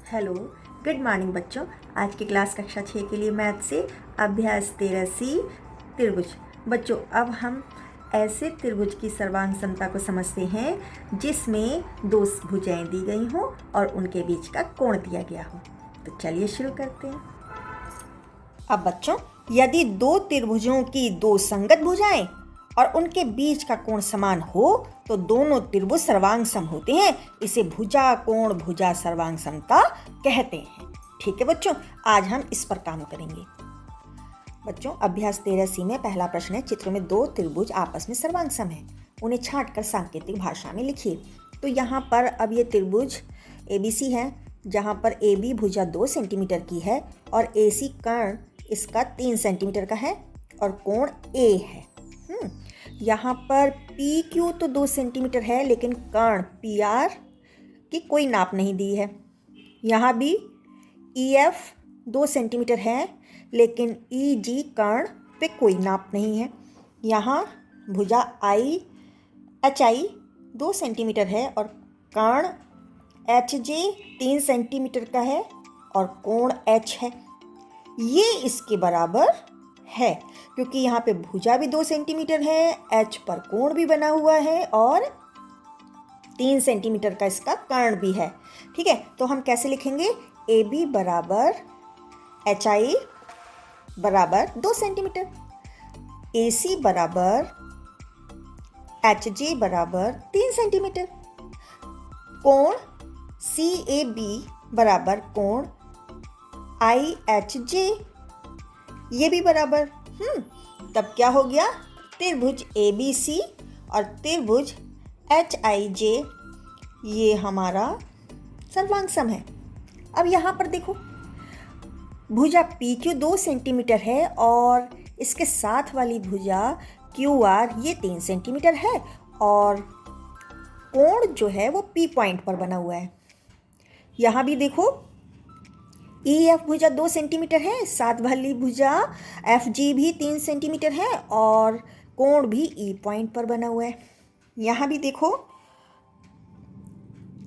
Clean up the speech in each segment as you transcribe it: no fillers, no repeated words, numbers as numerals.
Hello, good morning बच्चों। आज की क्लास कक्षा 6 के लिए मैथ से अभ्यास 13C त्रिभुज। बच्चों, अब हम ऐसे त्रिभुज की सर्वांग समता को समझते हैं जिसमें दो भुजाएं दी गई हों और उनके बीच का कोण दिया गया हो। तो चलिए शुरू करते हैं। अब बच्चों, यदि दो त्रिभुजों की दो संगत भुजाएं और उनके बीच का कोण समान हो तो दोनों त्रिभुज सर्वांग सम होते हैं। इसे भुजा कोण भुजा सर्वांग समता कहते हैं। ठीक है बच्चों, आज हम इस पर काम करेंगे। बच्चों, अभ्यास 13C में पहला प्रश्न है, चित्र में दो त्रिभुज आपस में सर्वांग सम है, उन्हें छांटकर सांकेतिक भाषा में लिखिए। तो यहाँ पर अब ये त्रिभुज ABC है, जहाँ पर AB भुजा 2 सेंटीमीटर की है और AC कर्ण इसका 3 सेंटीमीटर का है और कोण A है। यहाँ पर PQ तो 2 सेंटीमीटर है, लेकिन कर्ण PR की कोई नाप नहीं दी है। यहाँ भी EF 2 सेंटीमीटर है, लेकिन EG कर्ण पे कोई नाप नहीं है। यहाँ भुजा HI 2 सेंटीमीटर है और कर्ण HJ 3 सेंटीमीटर का है और कोण H है। ये इसके बराबर है क्योंकि यहाँ पे भुजा भी 2 सेंटीमीटर है, H पर कोण भी बना हुआ है और 3 सेंटीमीटर का इसका कर्ण भी है। ठीक है, तो हम कैसे लिखेंगे? AB बराबर HI बराबर 2 सेंटीमीटर, AC बराबर HJ बराबर 3 सेंटीमीटर, कोण CAB बराबर कोण IHJ ये भी बराबर। तब क्या हो गया? त्रिभुज ABC और त्रिभुज HIJ ये हमारा सर्वांग सम है। अब यहाँ पर देखो, भुजा PQ 2 सेंटीमीटर है और इसके साथ वाली भुजा QR ये 3 सेंटीमीटर है और कोण जो है वो P पॉइंट पर बना हुआ है। यहाँ भी देखो, EF भुजा 2 सेंटीमीटर है, साथ वाली भुजा FG भी 3 सेंटीमीटर है और कोण भी E पॉइंट पर बना हुआ है। यहाँ भी देखो,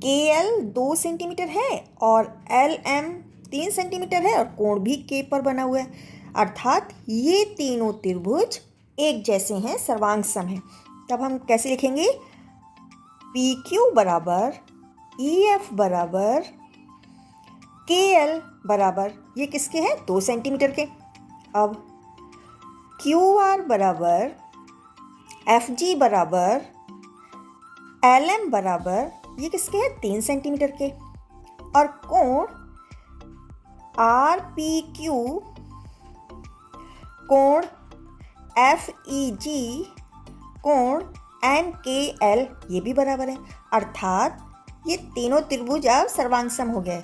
KL 2 सेंटीमीटर है और LM 3 सेंटीमीटर है और कोण भी K पर बना हुआ है। अर्थात ये तीनों त्रिभुज एक जैसे हैं, सर्वांग सम हैं। तब हम कैसे लिखेंगे? PQ बराबर EF बराबर KL बराबर, ये किसके हैं? 2 सेंटीमीटर के। अब QR बराबर FG बराबर LM बराबर, ये किसके हैं? 3 सेंटीमीटर के। और कोण RPQ कोण FEG कोण MKL ये भी बराबर है। अर्थात ये तीनों त्रिभुज अब सर्वांग सम हो गए।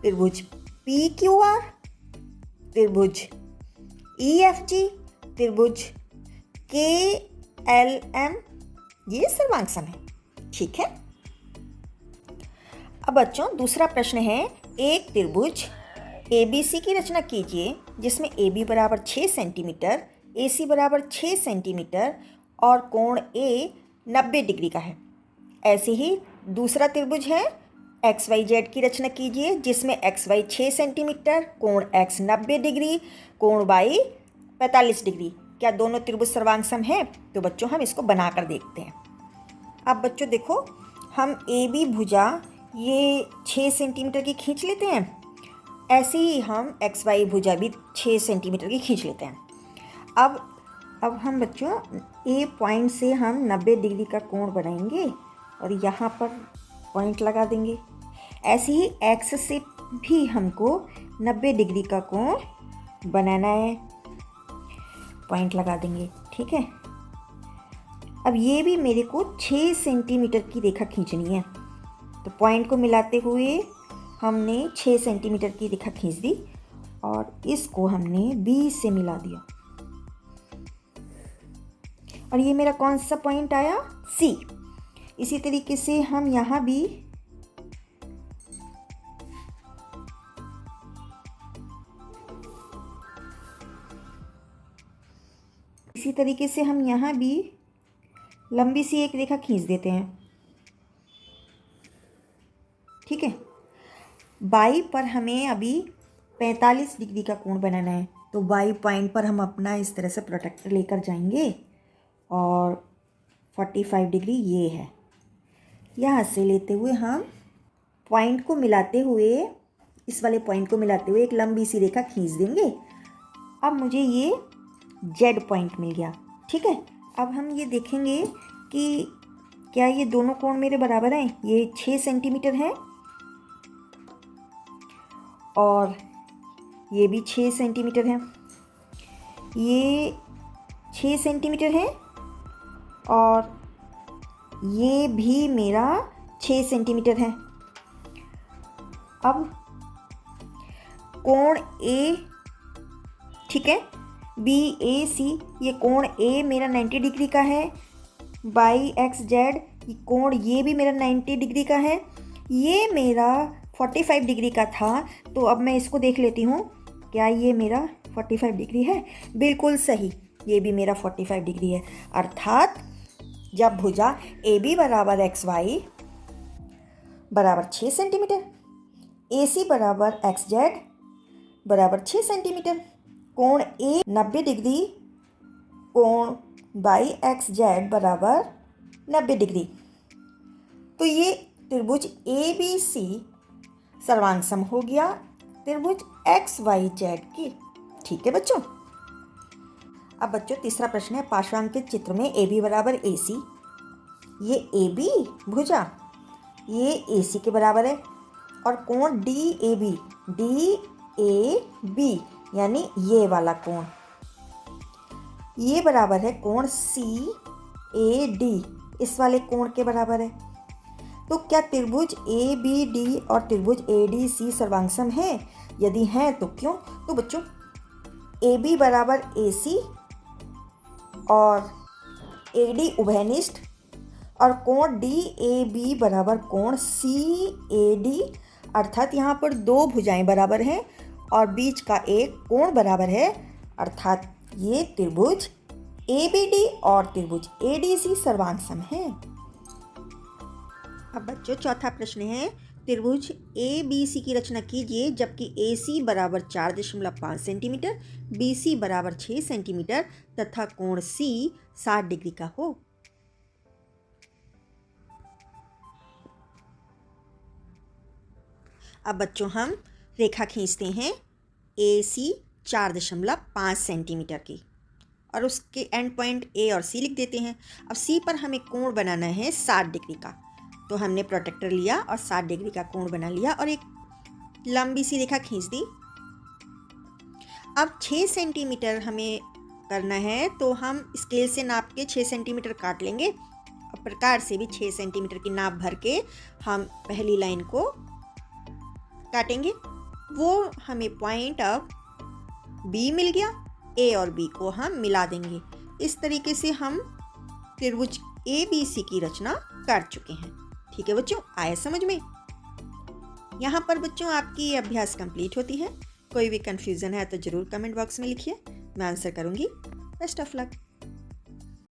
त्रिभुज PQR, त्रिभुज EFG, त्रिभुज KLM ये सर्वांग सम है। ठीक है। अब बच्चों, दूसरा प्रश्न है, एक त्रिभुज ABC की रचना कीजिए जिसमें AB बराबर 6 सेंटीमीटर, AC बराबर 6 सेंटीमीटर और कोण A 90 डिग्री का है। ऐसे ही दूसरा त्रिभुज है XYZ की रचना कीजिए जिसमें XY 6 सेंटीमीटर, कोण X 90 डिग्री, कोण Y 45 डिग्री। क्या दोनों त्रिभुज सर्वांग सम हैं? तो बच्चों, हम इसको बनाकर देखते हैं। अब बच्चों देखो, हम AB भुजा ये 6 सेंटीमीटर की खींच लेते हैं, ऐसे ही हम XY भुजा भी 6 सेंटीमीटर की खींच लेते हैं। अब हम बच्चों A पॉइंट से हम 90 डिग्री का कोण बनाएंगे और यहाँ पर पॉइंट लगा देंगे। ऐसे ही X से भी हमको 90 डिग्री का कोण बनाना है, पॉइंट लगा देंगे। ठीक है। अब ये भी मेरे को 6 सेंटीमीटर की रेखा खींचनी है, तो पॉइंट को मिलाते हुए हमने 6 सेंटीमीटर की रेखा खींच दी और इसको हमने B से मिला दिया और ये मेरा कौन सा पॉइंट आया? C। इसी तरीके से हम यहाँ भी लंबी सी एक रेखा खींच देते हैं। ठीक है। वाई पर हमें अभी 45 डिग्री का कोण बनाना है। तो वाई पॉइंट पर हम अपना इस तरह से प्रोट्रैक्टर लेकर जाएंगे और 45 डिग्री ये है। यहाँ से लेते हुए हम पॉइंट को मिलाते हुए, इस वाले पॉइंट को मिलाते हुए एक लंबी सी रेखा खींच देंगे। अब मुझे ये जेड पॉइंट मिल गया। ठीक है, अब हम ये देखेंगे कि क्या ये दोनों कोण मेरे बराबर हैं। ये 6 सेंटीमीटर है और ये भी 6 सेंटीमीटर है। ये 6 सेंटीमीटर है और ये भी मेरा 6 सेंटीमीटर है। अब कोण ए, ठीक है, बी ए सी, ये कोण ए मेरा 90 डिग्री का है। बाई एक्स जेड, ये कोण ये भी मेरा 90 डिग्री का है। ये मेरा 45 डिग्री का था, तो अब मैं इसको देख लेती हूँ, क्या ये मेरा 45 डिग्री है? बिल्कुल सही, ये भी मेरा 45 डिग्री है। अर्थात जब भुजा ए बी बराबर एक्स वाई बराबर 6 सेंटीमीटर, ए सी बराबर एक्स जेड बराबर 6 सेंटीमीटर, कोण ए 90 डिग्री, कोण बाई एक्स जेड बराबर 90 डिग्री, तो ये त्रिभुज ए बी सी सर्वांगसम हो गया त्रिभुज एक्स वाई जेड की। ठीक है बच्चों। अब बच्चों तीसरा प्रश्न है, पार्श्वांकित चित्र में ए बी बराबर ए सी। ये ए बी भुजा ये ए सी के बराबर है और कोण डी ए बी यानी ये वाला कोण, ये बराबर है कोण सी ए डी, इस वाले कोण के बराबर है। तो क्या त्रिभुज ए बी डी और त्रिभुज ए डी सी सर्वांगसम है? यदि हैं तो क्यों? तो बच्चों ए बी बराबर ए सी और ए डी उभयनिष्ठ और कोण डी ए बी बराबर कोण सी ए डी, अर्थात यहाँ पर दो भुजाएं बराबर हैं और बीच का एक कोण बराबर है, अर्थात ये त्रिभुज ए बी डी और त्रिभुज ए डी सी सर्वांगसम है। अब बच्चों चौथा प्रश्न है, त्रिभुज ए बी सी की रचना कीजिए जबकि ए सी बराबर 4.5 सेंटीमीटर, बी सी बराबर 6 सेंटीमीटर तथा कोण सी 60 डिग्री का हो। अब बच्चों हम रेखा खींचते हैं ए सी 4.5 सेंटीमीटर की और उसके एंड पॉइंट ए और सी लिख देते हैं। अब सी पर हमें कोण बनाना है 60 डिग्री का, तो हमने प्रोट्रैक्टर लिया और 60 डिग्री का कोण बना लिया और एक लंबी सी रेखा खींच दी। अब 6 सेंटीमीटर हमें करना है, तो हम स्केल से नाप के 6 सेंटीमीटर काट लेंगे और प्रकार से भी 6 सेंटीमीटर की नाप भर के हम पहली लाइन को काटेंगे। वो हमें पॉइंट अब बी मिल गया, ए और बी को हम मिला देंगे। इस तरीके से हम त्रिभुज ए बी सी की रचना कर चुके हैं। ठीक है बच्चों, आया समझ में? यहाँ पर बच्चों आपकी ये अभ्यास कंप्लीट होती है। कोई भी कंफ्यूजन है तो ज़रूर कमेंट बॉक्स में लिखिए, मैं आंसर करूँगी। Best of luck.